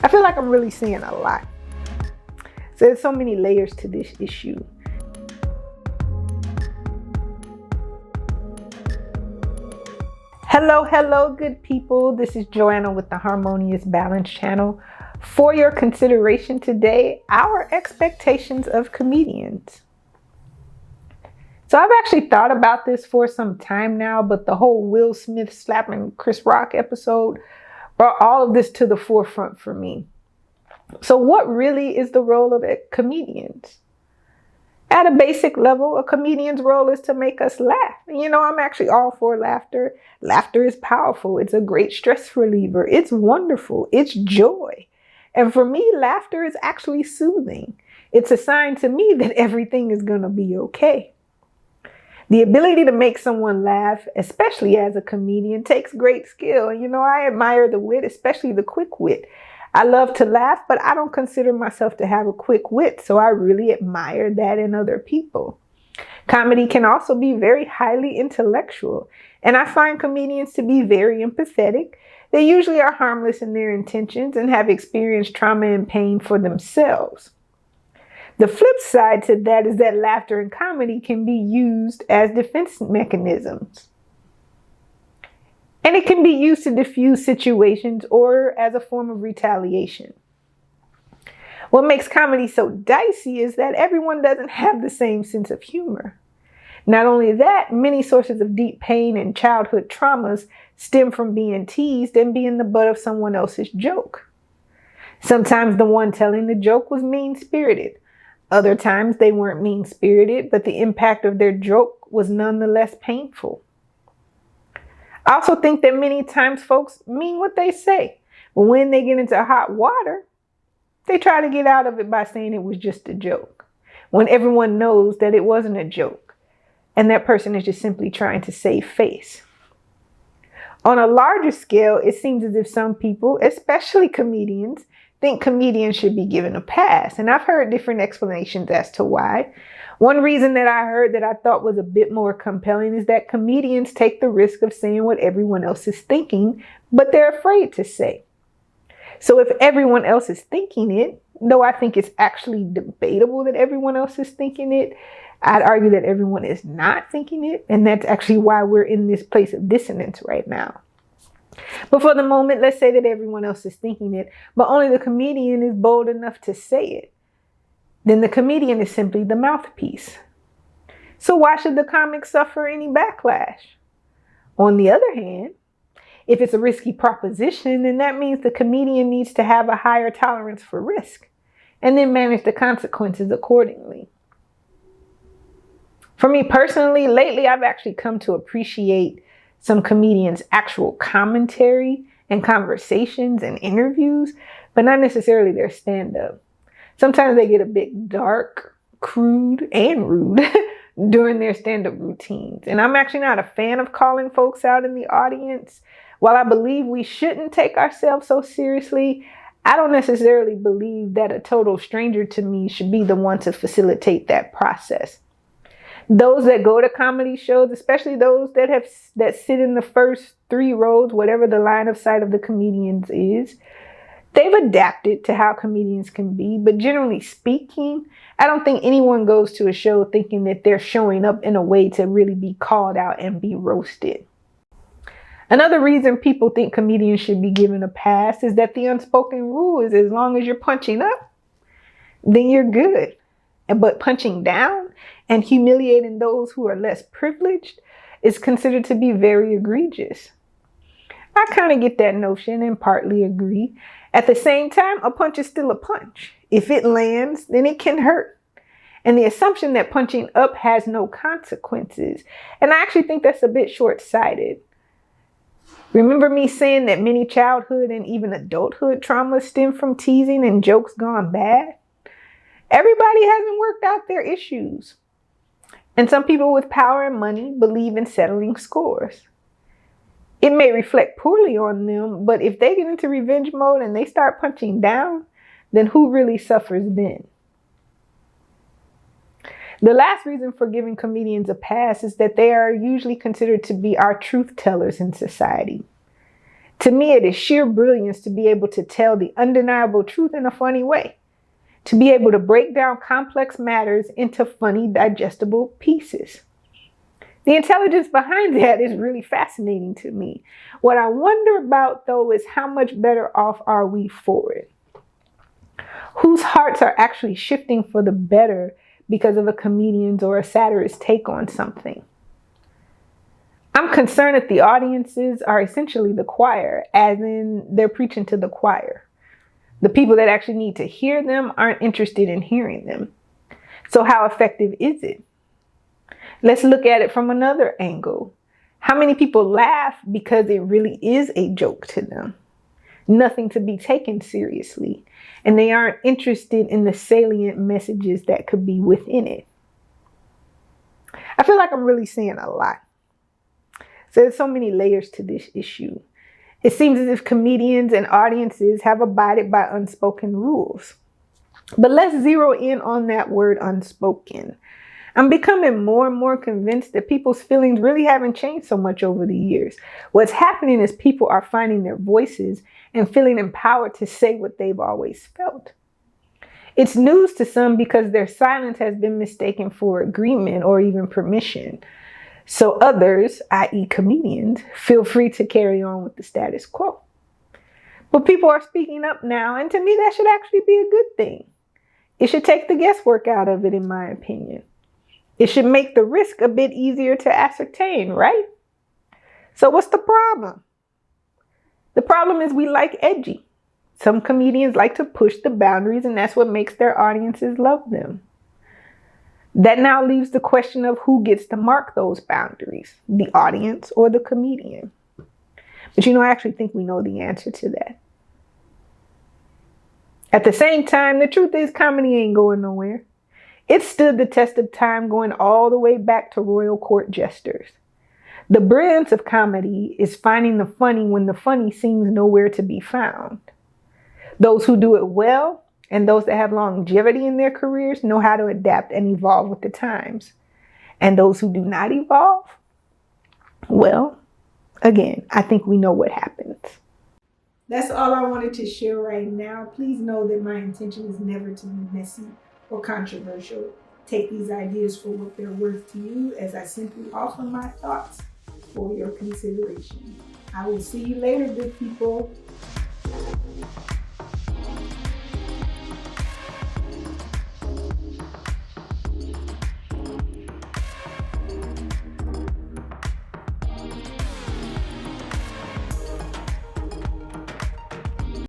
I feel like I'm really seeing a lot. So there's so many layers to this issue. Hello, good people. This is Joanna with the Harmonious.Balance channel. For your consideration today, our expectations of comedians. So I've actually thought about this for some time now, but the whole Will Smith slapping Chris Rock episode brought all of this to the forefront for me. So what really is the role of comedians? At a basic level, a comedian's role is to make us laugh. I'm actually all for laughter. Laughter is powerful. It's a great stress reliever. It's wonderful. It's joy. And for me, laughter is actually soothing. It's a sign to me that everything is going to be okay. The ability to make someone laugh, especially as a comedian, takes great skill. I admire the wit, especially the quick wit. I love to laugh, but I don't consider myself to have a quick wit, so I really admire that in other people. Comedy can also be very highly intellectual, and I find comedians to be very empathetic. They usually are harmless in their intentions and have experienced trauma and pain for themselves. The flip side to that is that laughter and comedy can be used as defense mechanisms. And it can be used to diffuse situations or as a form of retaliation. What makes comedy so dicey is that everyone doesn't have the same sense of humor. Not only that, many sources of deep pain and childhood traumas stem from being teased and being the butt of someone else's joke. Sometimes the one telling the joke was mean-spirited. Other times they weren't mean-spirited, but the impact of their joke was nonetheless painful. I also think that many times folks mean what they say, but when they get into hot water, they try to get out of it by saying it was just a joke, when everyone knows that it wasn't a joke, and that person is just simply trying to save face. On a larger scale, it seems as if some people, especially comedians, think comedians should be given a pass, and I've heard different explanations as to why. One reason that I heard that I thought was a bit more compelling is that comedians take the risk of saying what everyone else is thinking, but they're afraid to say. So if everyone else is thinking it, though I think it's actually debatable that everyone else is thinking it, I'd argue that everyone is not thinking it, and that's actually why we're in this place of dissonance right now. But for the moment, let's say that everyone else is thinking it, but only the comedian is bold enough to say it. Then the comedian is simply the mouthpiece. So why should the comic suffer any backlash? On the other hand, if it's a risky proposition, then that means the comedian needs to have a higher tolerance for risk and then manage the consequences accordingly. For me personally, lately I've actually come to appreciate some comedians' actual commentary and conversations and interviews, but not necessarily their stand-up. Sometimes they get a bit dark, crude, and rude during their stand-up routines. And I'm actually not a fan of calling folks out in the audience. While I believe we shouldn't take ourselves so seriously, I don't necessarily believe that a total stranger to me should be the one to facilitate that process. Those that go to comedy shows, especially those that sit in the first 3 rows, whatever the line of sight of the comedians is, they've adapted to how comedians can be, but generally speaking, I don't think anyone goes to a show thinking that they're showing up in a way to really be called out and be roasted. Another reason people think comedians should be given a pass is that the unspoken rule is as long as you're punching up, then you're good. But punching down and humiliating those who are less privileged is considered to be very egregious. I kind of get that notion and partly agree. At the same time, a punch is still a punch. If it lands, then it can hurt. And the assumption that punching up has no consequences. And I actually think that's a bit short-sighted. Remember me saying that many childhood and even adulthood traumas stem from teasing and jokes gone bad? Everybody hasn't worked out their issues. And some people with power and money believe in settling scores. It may reflect poorly on them, but if they get into revenge mode and they start punching down, then who really suffers then? The last reason for giving comedians a pass is that they are usually considered to be our truth tellers in society. To me, it is sheer brilliance to be able to tell the undeniable truth in a funny way, to be able to break down complex matters into funny, digestible pieces. The intelligence behind that is really fascinating to me. What I wonder about, though, is how much better off are we for it? Whose hearts are actually shifting for the better because of a comedian's or a satirist's take on something? I'm concerned that the audiences are essentially the choir, as in they're preaching to the choir. The people that actually need to hear them aren't interested in hearing them. So how effective is it? Let's look at it from another angle. How many people laugh because it really is a joke to them? Nothing to be taken seriously. And they aren't interested in the salient messages that could be within it. I feel like I'm really saying a lot. So there's so many layers to this issue. It seems as if comedians and audiences have abided by unspoken rules. But let's zero in on that word unspoken. I'm becoming more and more convinced that people's feelings really haven't changed so much over the years. What's happening is people are finding their voices and feeling empowered to say what they've always felt. It's news to some because their silence has been mistaken for agreement or even permission. So others, i.e. comedians, feel free to carry on with the status quo. But people are speaking up now, and to me that should actually be a good thing. It should take the guesswork out of it, in my opinion. It should make the risk a bit easier to ascertain, right? So what's the problem? The problem is we like edgy. Some comedians like to push the boundaries, and that's what makes their audiences love them. That now leaves the question of who gets to mark those boundaries, the audience or the comedian. But I actually think we know the answer to that. At the same time, the truth is comedy ain't going nowhere. It stood the test of time, going all the way back to royal court jesters. The brilliance of comedy is finding the funny when the funny seems nowhere to be found. Those who do it well and those that have longevity in their careers know how to adapt and evolve with the times. And those who do not evolve, well, again, I think we know what happens. That's all I wanted to share right now. Please know that my intention is never to be messy or controversial. Take these ideas for what they're worth to you as I simply offer my thoughts for your consideration. I will see you later, good people.